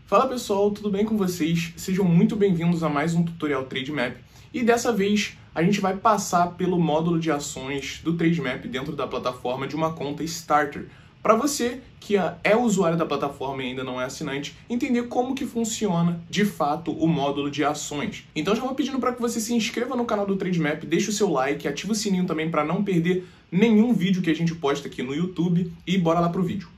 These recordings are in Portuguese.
Fala pessoal, tudo bem com vocês? Sejam muito bem-vindos a mais um tutorial Trademap. E dessa vez a gente vai passar pelo módulo de ações do Trademap dentro da plataforma de uma conta Starter. Para você que é usuário da plataforma e ainda não é assinante, entender como que funciona de fato o módulo de ações. Então já vou pedindo para que você se inscreva no canal do Trademap, deixe o seu like, ative o sininho também para não perder nenhum vídeo que a gente posta aqui no YouTube e bora lá pro vídeo.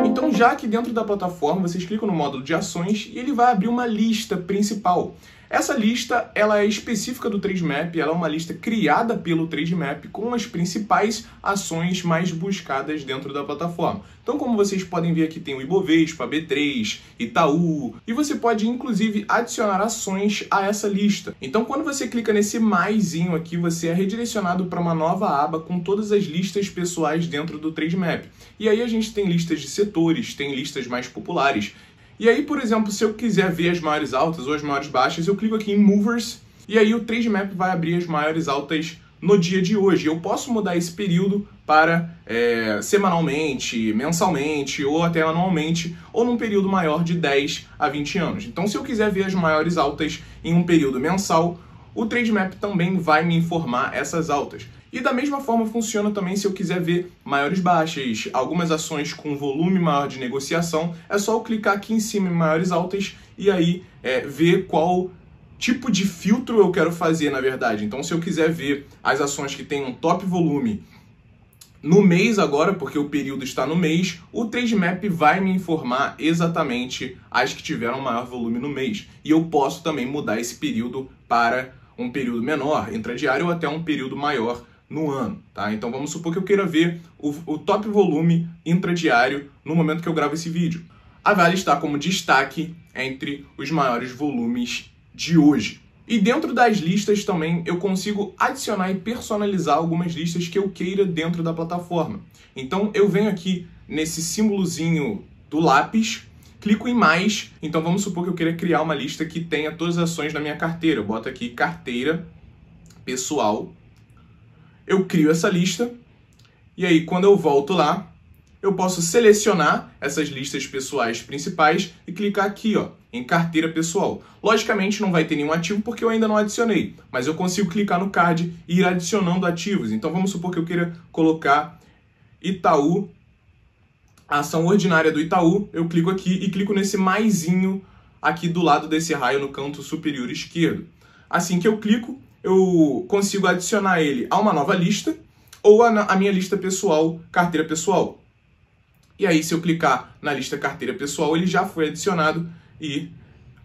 Então, já aqui dentro da plataforma, vocês clicam no módulo de ações e ele vai abrir uma lista principal. Essa lista ela é específica do Trademap, ela é uma lista criada pelo Trademap com as principais ações mais buscadas dentro da plataforma. Então, como vocês podem ver aqui, tem o Ibovespa, B3, Itaú, e você pode inclusive adicionar ações a essa lista. Então, quando você clica nesse maisinho aqui, você é redirecionado para uma nova aba com todas as listas pessoais dentro do Trademap. E aí a gente tem listas de setores, tem listas mais populares. E aí, por exemplo, se eu quiser ver as maiores altas ou as maiores baixas, eu clico aqui em Movers e aí o Trademap vai abrir as maiores altas no dia de hoje. Eu posso mudar esse período para semanalmente, mensalmente ou até anualmente ou num período maior de 10 a 20 anos. Então, se eu quiser ver as maiores altas em um período mensal, o Trademap também vai me informar essas altas. E da mesma forma funciona também se eu quiser ver maiores baixas, algumas ações com volume maior de negociação, é só eu clicar aqui em cima em maiores altas e aí ver qual tipo de filtro eu quero fazer, na verdade. Então, se eu quiser ver as ações que têm um top volume no mês agora, porque o período está no mês, o Trademap vai me informar exatamente as que tiveram maior volume no mês. E eu posso também mudar esse período para um período menor, intradiário, ou até um período maior no ano, tá? Então vamos supor que eu queira ver o top volume intradiário no momento que eu gravo esse vídeo. A Vale está como destaque entre os maiores volumes de hoje. E dentro das listas também eu consigo adicionar e personalizar algumas listas que eu queira dentro da plataforma. Então eu venho aqui nesse símbolozinho do lápis, clico em mais, então vamos supor que eu queira criar uma lista que tenha todas as ações da minha carteira. Eu boto aqui carteira pessoal, eu crio essa lista e aí quando eu volto lá, eu posso selecionar essas listas pessoais principais e clicar aqui, ó, em carteira pessoal. Logicamente não vai ter nenhum ativo porque eu ainda não adicionei, mas eu consigo clicar no card e ir adicionando ativos. Então vamos supor que eu queira colocar Itaú, a ação ordinária do Itaú, eu clico aqui e clico nesse maisinho aqui do lado desse raio no canto superior esquerdo. Assim que eu clico, eu consigo adicionar ele a uma nova lista ou a minha lista pessoal, carteira pessoal. E aí, se eu clicar na lista carteira pessoal, ele já foi adicionado e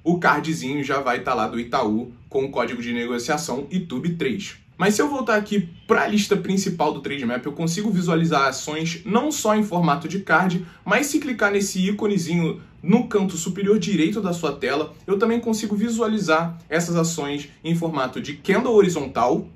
o cardzinho já vai estar lá do Itaú com o código de negociação ITUB3. Mas se eu voltar aqui para a lista principal do Trademap, eu consigo visualizar ações não só em formato de card, mas se clicar nesse íconezinho no canto superior direito da sua tela, eu também consigo visualizar essas ações em formato de candle horizontal,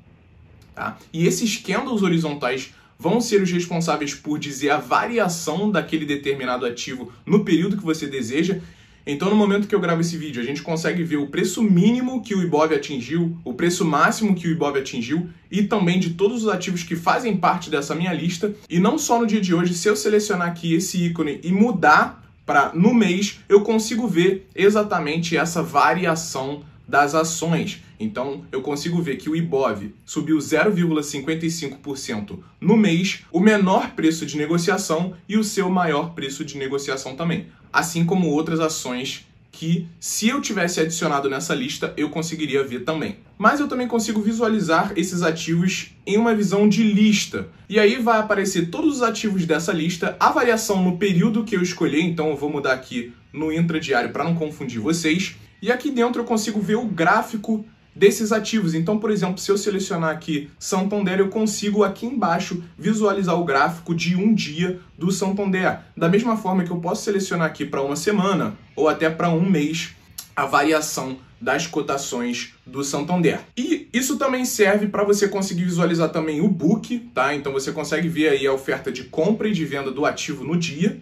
tá? E esses candles horizontais vão ser os responsáveis por dizer a variação daquele determinado ativo no período que você deseja. Então, no momento que eu gravo esse vídeo, a gente consegue ver o preço mínimo que o Ibov atingiu, o preço máximo que o Ibov atingiu e também de todos os ativos que fazem parte dessa minha lista. E não só no dia de hoje, se eu selecionar aqui esse ícone e mudar para no mês, eu consigo ver exatamente essa variação das ações. Então, eu consigo ver que o Ibov subiu 0,55% no mês, o menor preço de negociação e o seu maior preço de negociação também. Assim como outras ações que, se eu tivesse adicionado nessa lista, eu conseguiria ver também. Mas eu também consigo visualizar esses ativos em uma visão de lista. E aí vai aparecer todos os ativos dessa lista, a variação no período que eu escolher, então eu vou mudar aqui no intradiário para não confundir vocês. E aqui dentro eu consigo ver o gráfico desses ativos. Então, por exemplo, se eu selecionar aqui Santander, eu consigo aqui embaixo visualizar o gráfico de um dia do Santander. Da mesma forma que eu posso selecionar aqui para uma semana ou até para um mês a variação das cotações do Santander. E isso também serve para você conseguir visualizar também o book, tá? Então você consegue ver aí a oferta de compra e de venda do ativo no dia.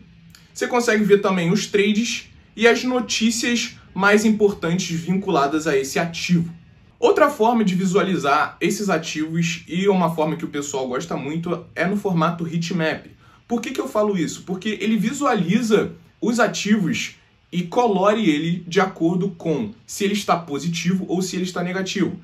Você consegue ver também os trades e as notícias mais importantes vinculadas a esse ativo. Outra forma de visualizar esses ativos, e uma forma que o pessoal gosta muito, é no formato heatmap. Por que eu falo isso? Porque ele visualiza os ativos e colore ele de acordo com se ele está positivo ou se ele está negativo.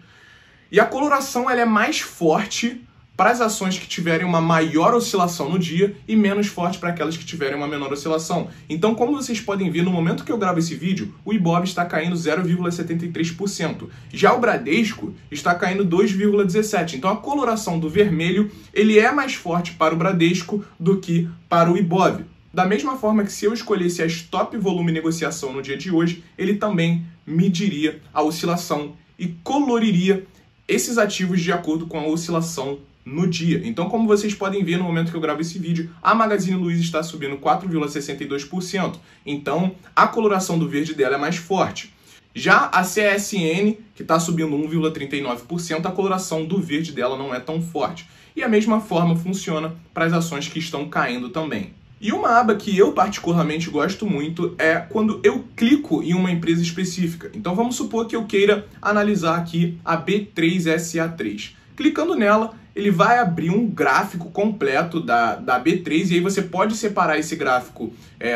E a coloração ela é mais forte para as ações que tiverem uma maior oscilação no dia e menos forte para aquelas que tiverem uma menor oscilação. Então, como vocês podem ver, no momento que eu gravo esse vídeo, o Ibov está caindo 0,73%. Já o Bradesco está caindo 2,17%. Então, a coloração do vermelho ele é mais forte para o Bradesco do que para o Ibov. Da mesma forma que se eu escolhesse a Stop Volume Negociação no dia de hoje, ele também mediria a oscilação e coloriria esses ativos de acordo com a oscilação no dia. Então, como vocês podem ver no momento que eu gravo esse vídeo, a Magazine Luiza está subindo 4,62%. Então, a coloração do verde dela é mais forte. Já a CSN, que está subindo 1,39%, a coloração do verde dela não é tão forte. E a mesma forma funciona para as ações que estão caindo também. E uma aba que eu particularmente gosto muito é quando eu clico em uma empresa específica. Então vamos supor que eu queira analisar aqui a B3SA3. Clicando nela, ele vai abrir um gráfico completo da B3 e aí você pode separar esse gráfico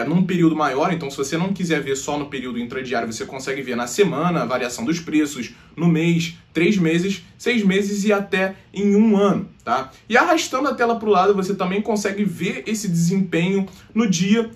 num período maior. Então se você não quiser ver só no período intradiário, você consegue ver na semana a variação dos preços, no mês, 3 meses, 6 meses e até em 1 ano. Tá? E arrastando a tela para o lado, você também consegue ver esse desempenho no dia,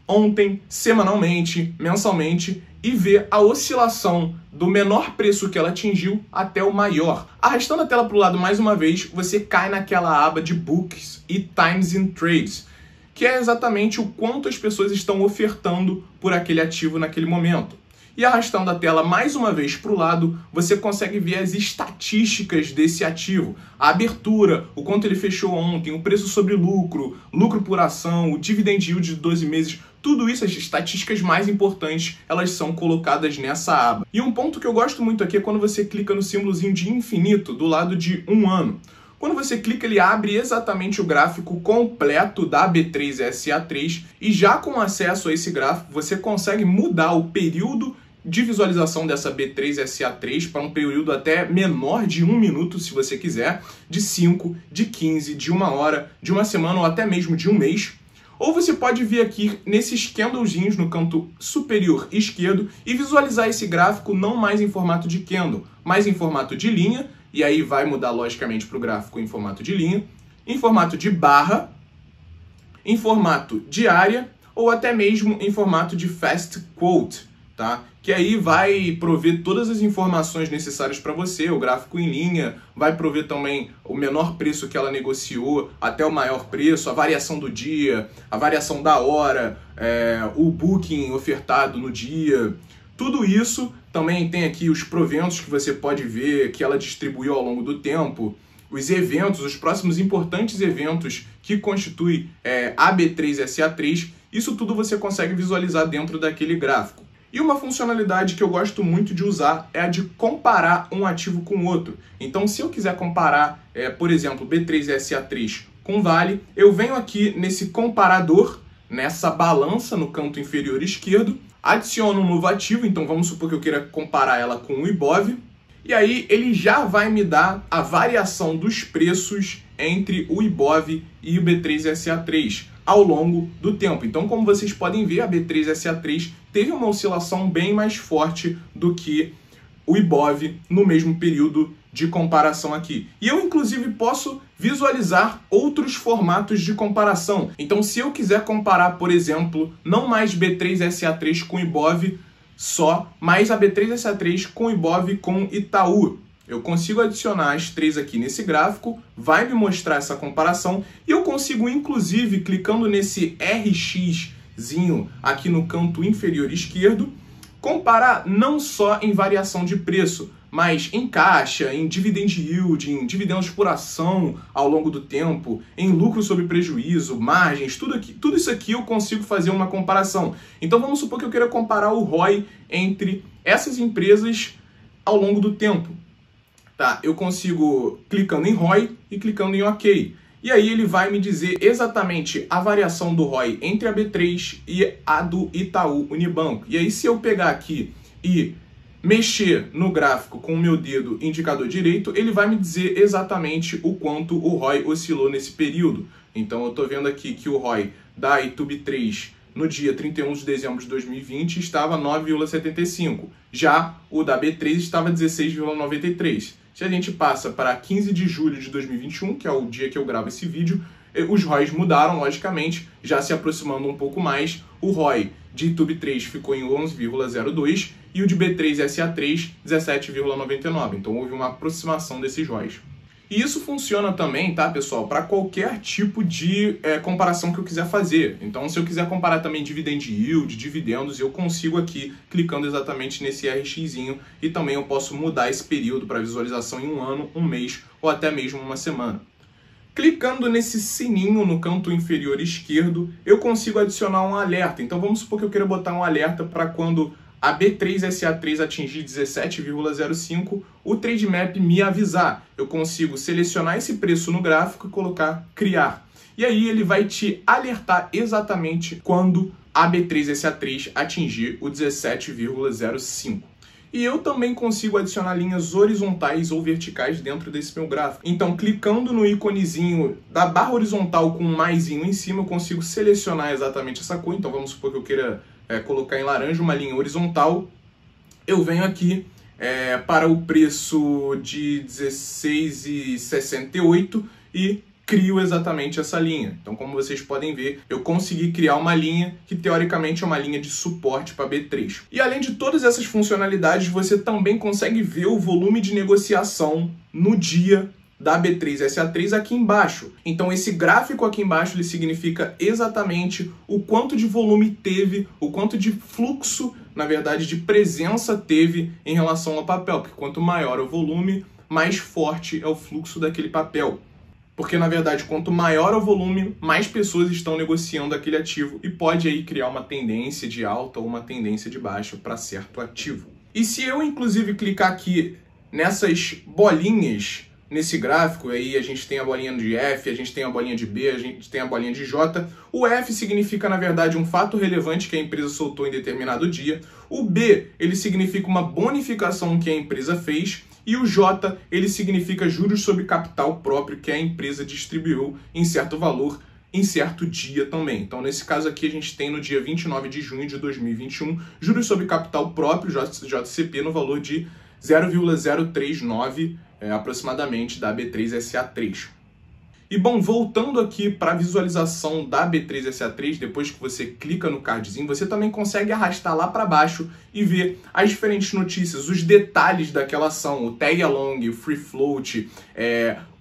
ontem, semanalmente, mensalmente e ver a oscilação do menor preço que ela atingiu até o maior. Arrastando a tela para o lado mais uma vez, você cai naquela aba de Books e Times in Trades, que é exatamente o quanto as pessoas estão ofertando por aquele ativo naquele momento. E arrastando a tela mais uma vez para o lado, você consegue ver as estatísticas desse ativo. A abertura, o quanto ele fechou ontem, o preço sobre lucro, lucro por ação, o dividend yield de 12 meses, tudo isso, as estatísticas mais importantes, elas são colocadas nessa aba. E um ponto que eu gosto muito aqui é quando você clica no símbolozinho de infinito do lado de 1 ano. Quando você clica, ele abre exatamente o gráfico completo da B3SA3 e já com acesso a esse gráfico, você consegue mudar o período de visualização dessa B3SA3 para um período até menor de 1 minuto, se você quiser, de 5, de 15, de 1 hora, de 1 semana ou até mesmo de 1 mês. Ou você pode vir aqui nesses candlezinhos no canto superior esquerdo e visualizar esse gráfico não mais em formato de candle, mas em formato de linha, e aí vai mudar logicamente para o gráfico em formato de linha, em formato de barra, em formato diária ou até mesmo em formato de fast quote, tá? Que aí vai prover todas as informações necessárias para você, o gráfico em linha, vai prover também o menor preço que ela negociou até o maior preço, a variação do dia, a variação da hora, o booking ofertado no dia. Tudo isso também tem aqui os proventos que você pode ver que ela distribuiu ao longo do tempo, os eventos, os próximos importantes eventos que constituem a B3SA3, isso tudo você consegue visualizar dentro daquele gráfico. E uma funcionalidade que eu gosto muito de usar é a de comparar um ativo com o outro. Então, se eu quiser comparar, por exemplo, B3SA3 com Vale, eu venho aqui nesse comparador, nessa balança no canto inferior esquerdo, adiciono um novo ativo, então vamos supor que eu queira comparar ela com o Ibov, e aí ele já vai me dar a variação dos preços entre o Ibov e o B3SA3 ao longo do tempo. Então, como vocês podem ver, a B3SA3 teve uma oscilação bem mais forte do que o Ibov no mesmo período de comparação aqui. E eu, inclusive, posso visualizar outros formatos de comparação. Então, se eu quiser comparar, por exemplo, não mais B3SA3 com Ibov só, mas a B3SA3 com Ibov com Itaú, eu consigo adicionar as três aqui nesse gráfico, vai me mostrar essa comparação e eu consigo, inclusive, clicando nesse RXzinho aqui no canto inferior esquerdo, comparar não só em variação de preço, mas em caixa, em dividend yield, em dividendos por ação ao longo do tempo, em lucro sobre prejuízo, margens, tudo isso aqui eu consigo fazer uma comparação. Então vamos supor que eu queira comparar o ROI entre essas empresas ao longo do tempo. Tá, eu consigo clicando em ROI e clicando em OK. E aí ele vai me dizer exatamente a variação do ROI entre a B3 e a do Itaú Unibanco. E aí se eu pegar aqui e mexer no gráfico com o meu dedo indicador direito, ele vai me dizer exatamente o quanto o ROI oscilou nesse período. Então eu estou vendo aqui que o ROI da YouTube 3 no dia 31 de dezembro de 2020 estava 9,75. Já o da B3 estava 16,93. Se a gente passa para 15 de julho de 2021, que é o dia que eu gravo esse vídeo, os ROIs mudaram, logicamente, já se aproximando um pouco mais. O ROI de YouTube 3 ficou em 11,02 e o de B3 SA3, 17,99. Então houve uma aproximação desses ROIs. E isso funciona também, tá, pessoal, para qualquer tipo de comparação que eu quiser fazer. Então, se eu quiser comparar também dividend yield, dividendos, eu consigo aqui, clicando exatamente nesse RXzinho, e também eu posso mudar esse período para visualização em um ano, um mês ou até mesmo uma semana. Clicando nesse sininho no canto inferior esquerdo, eu consigo adicionar um alerta. Então, vamos supor que eu queira botar um alerta para quando a B3SA3 atingir 17,05, o Trademap me avisar. Eu consigo selecionar esse preço no gráfico e colocar criar. E aí ele vai te alertar exatamente quando a B3SA3 atingir o 17,05. E eu também consigo adicionar linhas horizontais ou verticais dentro desse meu gráfico. Então, clicando no íconezinho da barra horizontal com um maisinho em cima, eu consigo selecionar exatamente essa cor. Então, vamos supor que eu queira colocar em laranja uma linha horizontal. Eu venho aqui para o preço de 16,68 e crio exatamente essa linha. Então, como vocês podem ver, eu consegui criar uma linha que teoricamente é uma linha de suporte para B3. E além de todas essas funcionalidades, você também consegue ver o volume de negociação no dia da B3SA3 aqui embaixo. Então esse gráfico aqui embaixo ele significa exatamente o quanto de volume teve, o quanto de fluxo, na verdade, de presença teve em relação ao papel, porque quanto maior o volume, mais forte é o fluxo daquele papel. Porque, na verdade, quanto maior o volume, mais pessoas estão negociando aquele ativo e pode aí criar uma tendência de alta ou uma tendência de baixa para certo ativo. E se eu, inclusive, clicar aqui nessas bolinhas nesse gráfico, aí a gente tem a bolinha de F, a gente tem a bolinha de B, a gente tem a bolinha de J. O F significa, na verdade, um fato relevante que a empresa soltou em determinado dia. O B, ele significa uma bonificação que a empresa fez. E o J, ele significa juros sobre capital próprio que a empresa distribuiu em certo valor, em certo dia também. Então, nesse caso aqui, a gente tem no dia 29 de junho de 2021, juros sobre capital próprio, JCP, no valor de 0,039 aproximadamente da B3SA3. E bom, voltando aqui para a visualização da B3SA3, depois que você clica no cardzinho, você também consegue arrastar lá para baixo e ver as diferentes notícias, os detalhes daquela ação, o tag along, o free float,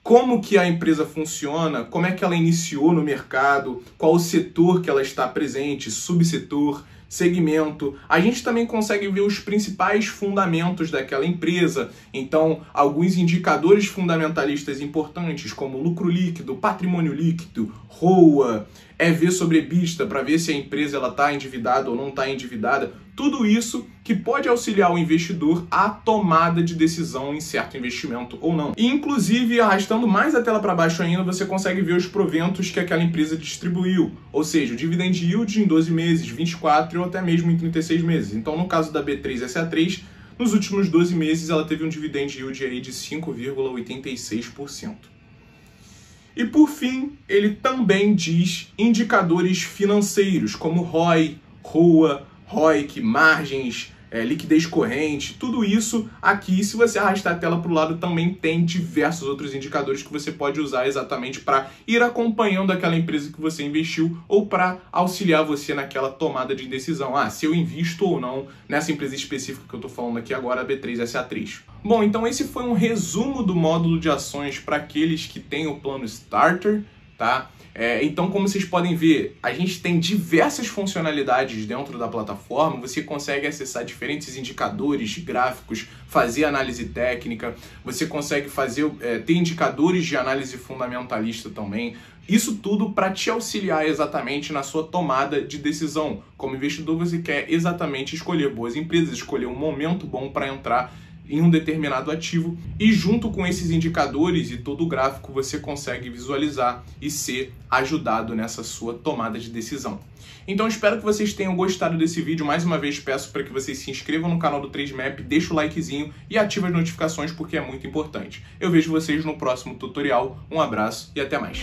como que a empresa funciona, como é que ela iniciou no mercado, qual o setor que ela está presente, subsetor, segmento. A gente também consegue ver os principais fundamentos daquela empresa. Então, alguns indicadores fundamentalistas importantes, como lucro líquido, patrimônio líquido, ROA, EV sobre EBITDA, para ver se a empresa está endividada ou não está endividada. Tudo isso que pode auxiliar o investidor à tomada de decisão em certo investimento ou não. E, inclusive, arrastando mais a tela para baixo ainda, você consegue ver os proventos que aquela empresa distribuiu. Ou seja, o dividend yield em 12 meses, 24 ou até mesmo em 36 meses. Então, no caso da B3SA3, nos últimos 12 meses, ela teve um dividend yield aí de 5,86%. E, por fim, ele também diz indicadores financeiros, como ROI, ROA, ROIC, margens, liquidez corrente, tudo isso aqui, se você arrastar a tela para o lado, também tem diversos outros indicadores que você pode usar exatamente para ir acompanhando aquela empresa que você investiu ou para auxiliar você naquela tomada de decisão. Se eu invisto ou não nessa empresa específica que eu estou falando aqui agora, a B3SA3. Bom, então esse foi um resumo do módulo de ações para aqueles que têm o plano Starter, tá? Então, como vocês podem ver, a gente tem diversas funcionalidades dentro da plataforma. Você consegue acessar diferentes indicadores, gráficos, fazer análise técnica, você consegue ter indicadores de análise fundamentalista também. Isso tudo para te auxiliar exatamente na sua tomada de decisão. Como investidor, você quer exatamente escolher boas empresas, escolher um momento bom para entrar em um determinado ativo, e junto com esses indicadores e todo o gráfico você consegue visualizar e ser ajudado nessa sua tomada de decisão. Então espero que vocês tenham gostado desse vídeo. Mais uma vez peço para que vocês se inscrevam no canal do Trademap, deixa o likezinho e ative as notificações porque é muito importante. Eu vejo vocês no próximo tutorial. Um abraço e até mais.